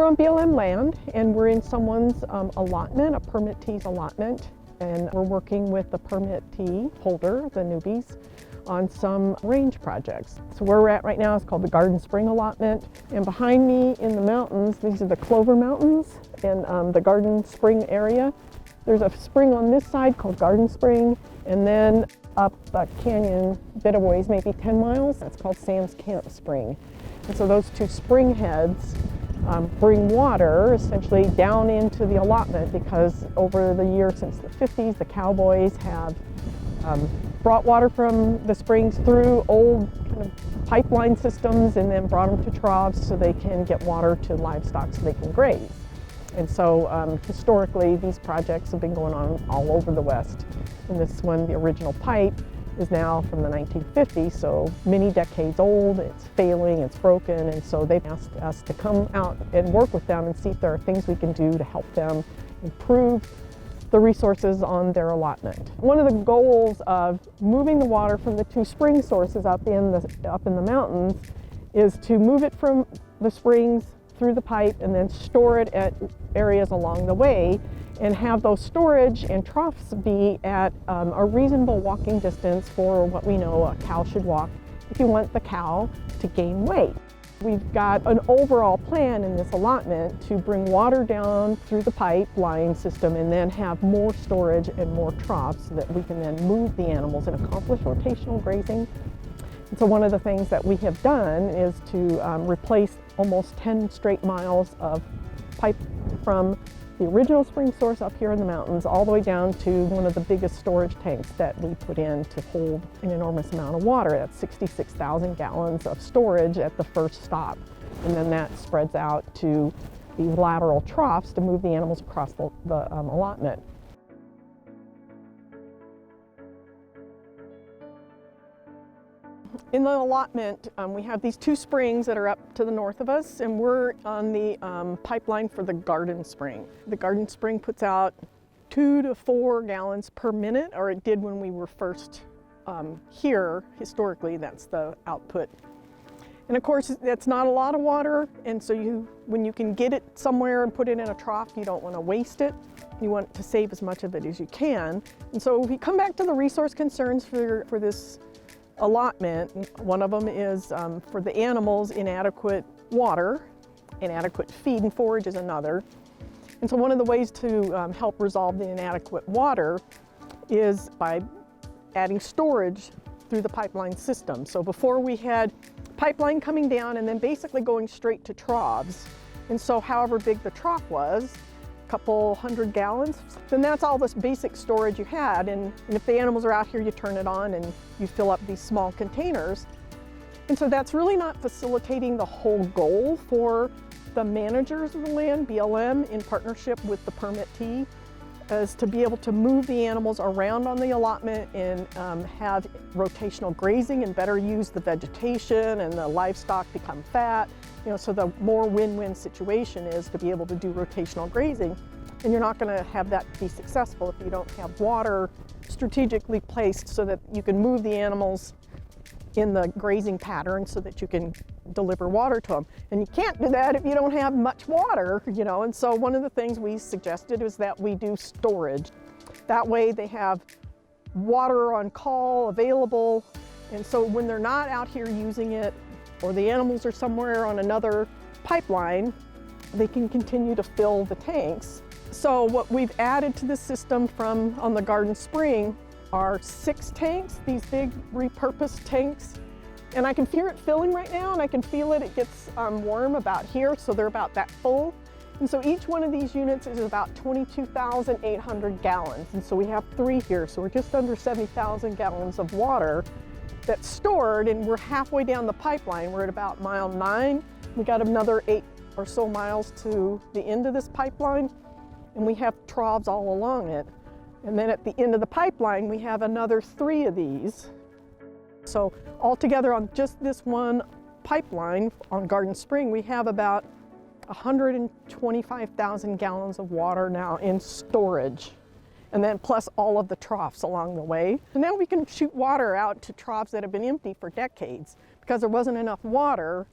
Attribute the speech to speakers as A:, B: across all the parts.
A: on BLM land, and we're in someone's allotment, a permittee's allotment, and we're working with the permittee holder, the Newbys, on some range projects. So where we're at right now is called the Garden Spring allotment, and behind me in the mountains, these are the Clover Mountains in the Garden Spring area. There's a spring on this side called Garden Spring, and then up a canyon bit of ways, maybe 10 miles, that's called Sam's Camp Spring. And so those two spring heads bring water essentially down into the allotment, because over the years since the 50s, the cowboys have brought water from the springs through old kind of pipeline systems and then brought them to troughs so they can get water to livestock so they can graze. And so historically, these projects have been going on all over the West. And this one, the original pipe, is now from the 1950s, so many decades old. It's failing, it's broken, and so they've asked us to come out and work with them and see if there are things we can do to help them improve the resources on their allotment. One of the goals of moving the water from the two spring sources up in the mountains is to move it from the springs through the pipe and then store it at areas along the way, and have those storage and troughs be at a reasonable walking distance for what we know a cow should walk if you want the cow to gain weight. We've got an overall plan in this allotment to bring water down through the pipeline system and then have more storage and more troughs so that we can then move the animals and accomplish rotational grazing. And so one of the things that we have done is to replace almost 10 straight miles of pipe from the original spring source up here in the mountains all the way down to one of the biggest storage tanks that we put in to hold an enormous amount of water. That's 66,000 gallons of storage at the first stop. And then that spreads out to the lateral troughs to move the animals across the allotment. In the allotment, we have these two springs that are up to the north of us, and we're on the pipeline for the Garden Spring. The Garden Spring puts out 2 to 4 gallons per minute, or it did when we were first here. Historically, that's the output. And of course, that's not a lot of water, and so when you can get it somewhere and put it in a trough, you don't want to waste it. You want to save as much of it as you can. And so we come back to the resource concerns for this allotment. One of them is for the animals, inadequate water, inadequate feed and forage is another. And so one of the ways to help resolve the inadequate water is by adding storage through the pipeline system. So before we had pipeline coming down and then basically going straight to troughs. And so however big the trough was, couple 100 gallons, then that's all this basic storage you had. And if the animals are out here, you turn it on and you fill up these small containers. And so that's really not facilitating the whole goal for the managers of the land, BLM, in partnership with the permittee, is to be able to move the animals around on the allotment and have rotational grazing and better use the vegetation and the livestock become fat. You know, so the more win-win situation is to be able to do rotational grazing. And you're not going to have that be successful if you don't have water strategically placed so that you can move the animals in the grazing pattern so that you can deliver water to them. And you can't do that if you don't have much water, you know. And so one of the things we suggested is that we do storage. That way they have water on call available. And so when they're not out here using it, or the animals are somewhere on another pipeline, they can continue to fill the tanks. So what we've added to the system on the Garden Spring are 6 tanks, these big repurposed tanks. And I can hear it filling right now, and I can feel it. It gets warm about here, so they're about that full. And so each one of these units is about 22,800 gallons. And so we have 3 here, so we're just under 70,000 gallons of water that's stored, and we're halfway down the pipeline. We're at about mile 9. We got another 8 or so miles to the end of this pipeline, and we have troughs all along it. And then at the end of the pipeline, we have another 3 of these. So altogether on just this one pipeline on Garden Spring, we have about 125,000 gallons of water now in storage. And then plus all of the troughs along the way. And now we can shoot water out to troughs that have been empty for decades because there wasn't enough water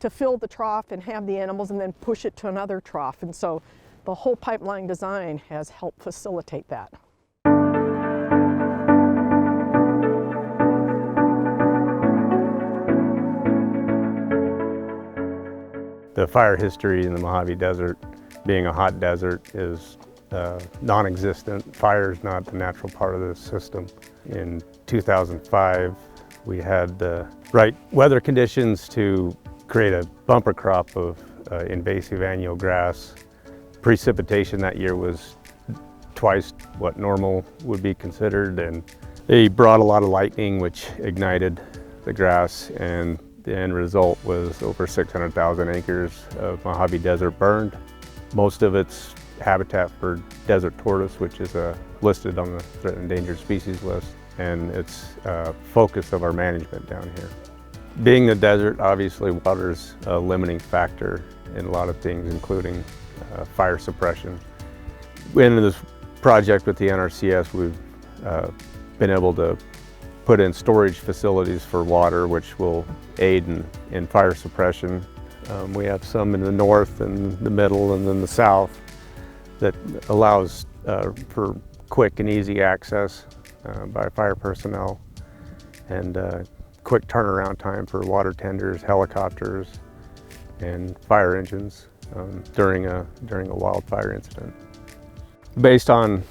A: to fill the trough and have the animals and then push it to another trough. And so the whole pipeline design has helped facilitate that.
B: The fire history in the Mojave Desert, being a hot desert, is non-existent. Fire is not the natural part of the system. In 2005, we had the right weather conditions to create a bumper crop of invasive annual grass. Precipitation that year was twice what normal would be considered, and they brought a lot of lightning, which ignited the grass, and the end result was over 600,000 acres of Mojave Desert burned. Most of it's habitat for desert tortoise, which is listed on the threatened endangered species list, and it's a focus of our management down here. Being the desert, obviously water's a limiting factor in a lot of things, including fire suppression. In this project with the NRCS, we've been able to put in storage facilities for water, which will aid in fire suppression. We have some in the north and the middle and then the south that allows for quick and easy access by fire personnel, and quick turnaround time for water tenders, helicopters, and fire engines during a wildfire incident. Based on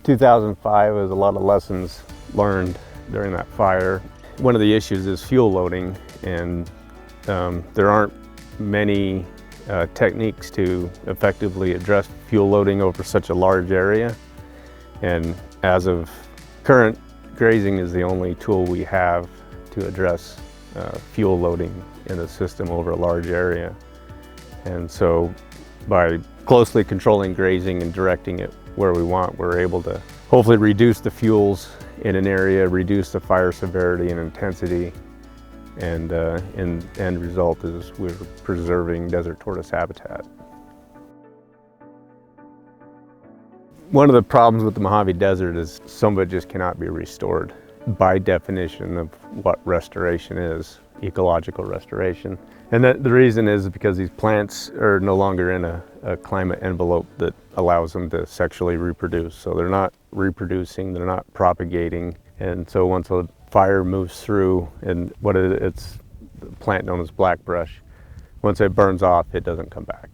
B: 2005, there's a lot of lessons learned during that fire. One of the issues is fuel loading, and there aren't many techniques to effectively address fuel loading over such a large area. And as of current, grazing is the only tool we have to address fuel loading in the system over a large area. And so by closely controlling grazing and directing it where we want, we're able to hopefully reduce the fuels in an area, reduce the fire severity and intensity, and end result is we're preserving desert tortoise habitat. One of the problems with the Mojave Desert is some of it just cannot be restored. By definition of what restoration is, ecological restoration. And the reason is because these plants are no longer in a climate envelope that allows them to sexually reproduce. So they're not reproducing, they're not propagating. And so once a fire moves through, and it's the plant known as blackbrush, once it burns off, it doesn't come back.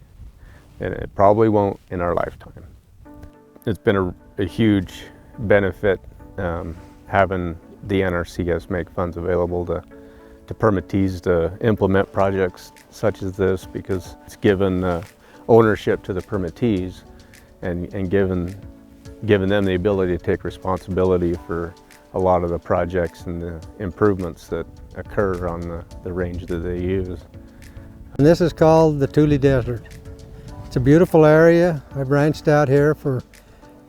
B: And it probably won't in our lifetime. It's been a huge benefit having the NRCS make funds available to permittees to implement projects such as this, because it's given ownership to the permittees and given them the ability to take responsibility for a lot of the projects and the improvements that occur on the range that they use.
C: And this is called the Tule Desert. It's a beautiful area. I've ranched out here for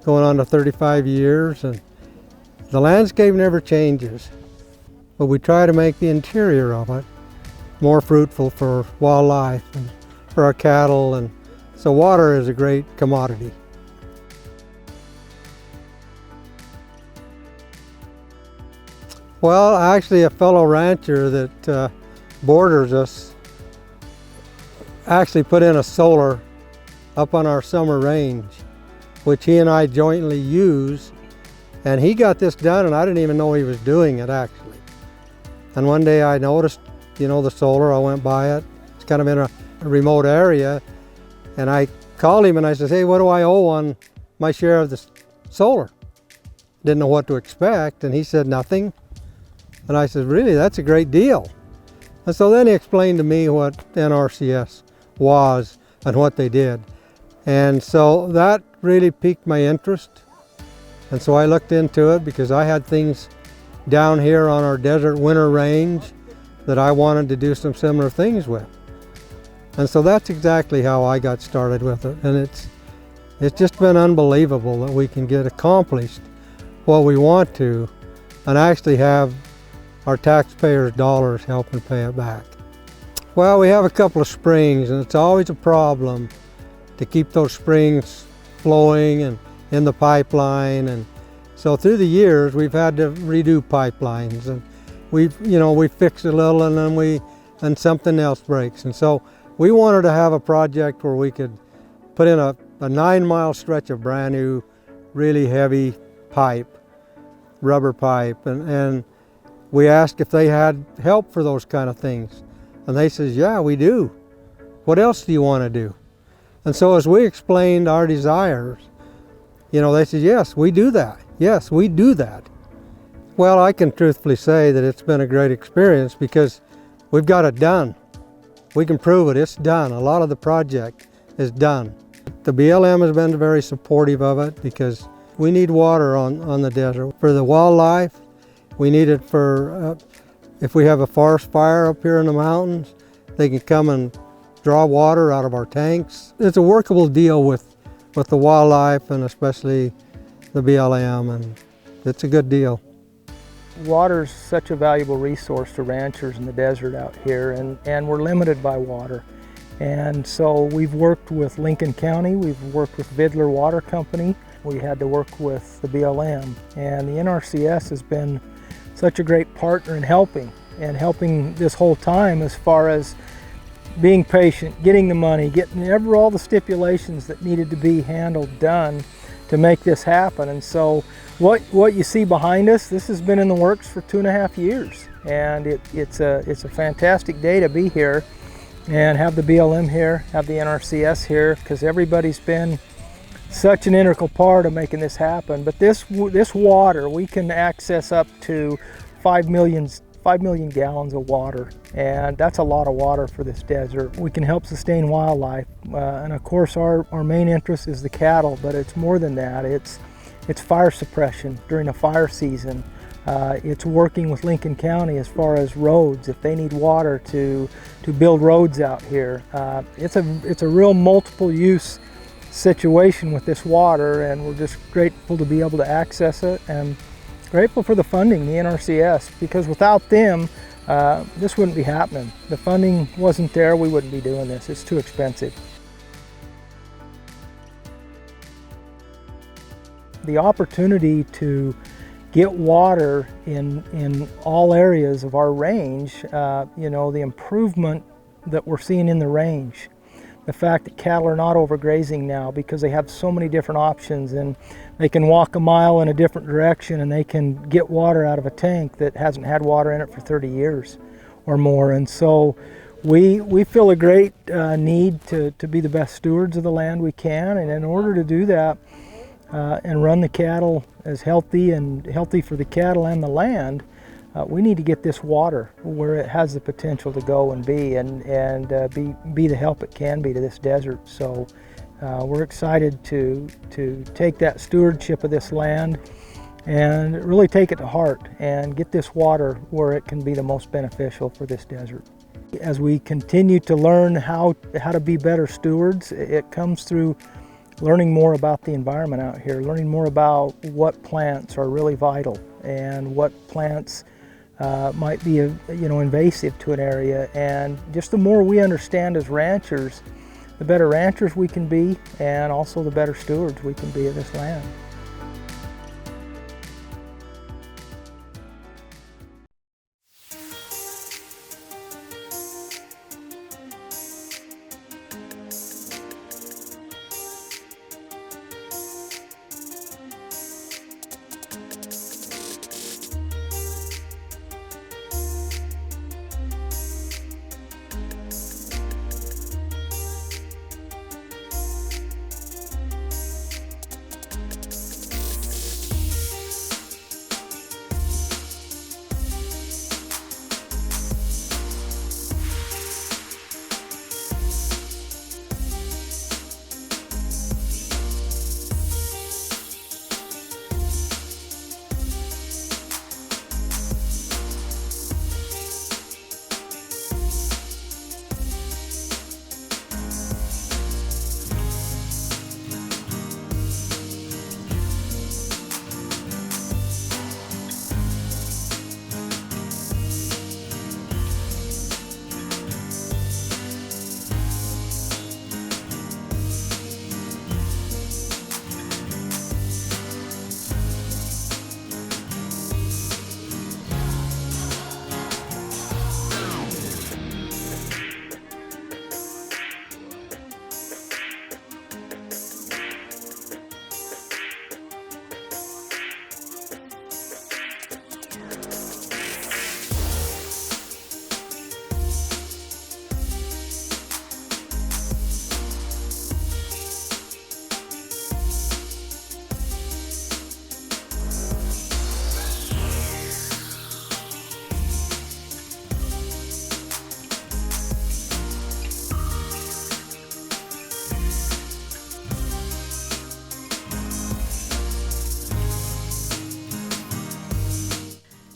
C: going on to 35 years, and the landscape never changes, but we try to make the interior of it more fruitful for wildlife and for our cattle, and so water is a great commodity. Well, actually a fellow rancher that borders us actually put in a solar up on our summer range, which he and I jointly use. And he got this done, and I didn't even know he was doing it, actually. And one day I noticed, the solar, I went by it. It's kind of in a remote area. And I called him and I said, hey, what do I owe on my share of the solar? Didn't know what to expect. And he said, nothing. And I said, really, that's a great deal. And so then he explained to me what NRCS was and what they did. And so that really piqued my interest. And so I looked into it because I had things down here on our desert winter range that I wanted to do some similar things with. And so that's exactly how I got started with it. And it's just been unbelievable that we can get accomplished what we want to and actually have our taxpayers' dollars helping pay it back. Well, we have a couple of springs, and it's always a problem to keep those springs flowing and in the pipeline, and so through the years we've had to redo pipelines, and we fix a little and then we and something else breaks. And so we wanted to have a project where we could put in a 9-mile stretch of brand new, really heavy pipe, rubber pipe, and we asked if they had help for those kind of things. And they says, yeah, we do. What else do you want to do? And so as we explained our desires, they said, yes, we do that. Yes, we do that. Well, I can truthfully say that it's been a great experience because we've got it done. We can prove it, it's done. A lot of the project is done. The BLM has been very supportive of it because we need water on the desert. For the wildlife, we need it for, if we have a forest fire up here in the mountains, they can come and draw water out of our tanks. It's a workable deal with the wildlife and especially the BLM, and it's a good deal.
D: Water is such a valuable resource to ranchers in the desert out here, and we're limited by water. And so we've worked with Lincoln County, we've worked with Vidler Water Company, we had to work with the BLM. And the NRCS has been such a great partner in helping this whole time as far as being patient, getting the money, getting all the stipulations that needed to be handled, done to make this happen. And so what you see behind us, this has been in the works for 2.5 years. And it's a fantastic day to be here and have the BLM here, have the NRCS here, because everybody's been such an integral part of making this happen. But this water, we can access up to 5 million gallons of water, and that's a lot of water for this desert. We can help sustain wildlife, and of course our main interest is the cattle, but it's more than that. It's fire suppression during the fire season. It's working with Lincoln County as far as roads, if they need water to build roads out here. It's a real multiple use situation with this water, and we're just grateful to be able to access it, and grateful for the funding, the NRCS, because without them, this wouldn't be happening. The funding wasn't there, we wouldn't be doing this. It's too expensive. The opportunity to get water in all areas of our range, the improvement that we're seeing in the range, the fact that cattle are not overgrazing now because they have so many different options, and they can walk a mile in a different direction and they can get water out of a tank that hasn't had water in it for 30 years or more. And so we feel a great need to be the best stewards of the land we can, and in order to do that and run the cattle as healthy for the cattle and the land, we need to get this water where it has the potential to go and be the help it can be to this desert. So we're excited to take that stewardship of this land and really take it to heart and get this water where it can be the most beneficial for this desert. As we continue to learn how to be better stewards, it comes through learning more about the environment out here, learning more about what plants are really vital and what plants might be invasive to an area. And just the more we understand as ranchers, the better ranchers we can be, and also the better stewards we can be of this land.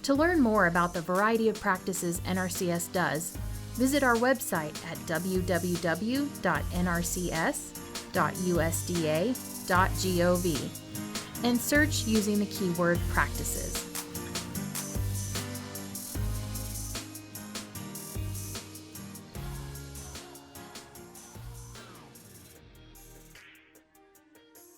E: To learn more about the variety of practices NRCS does, visit our website at www.nrcs.usda.gov and search using the keyword practices.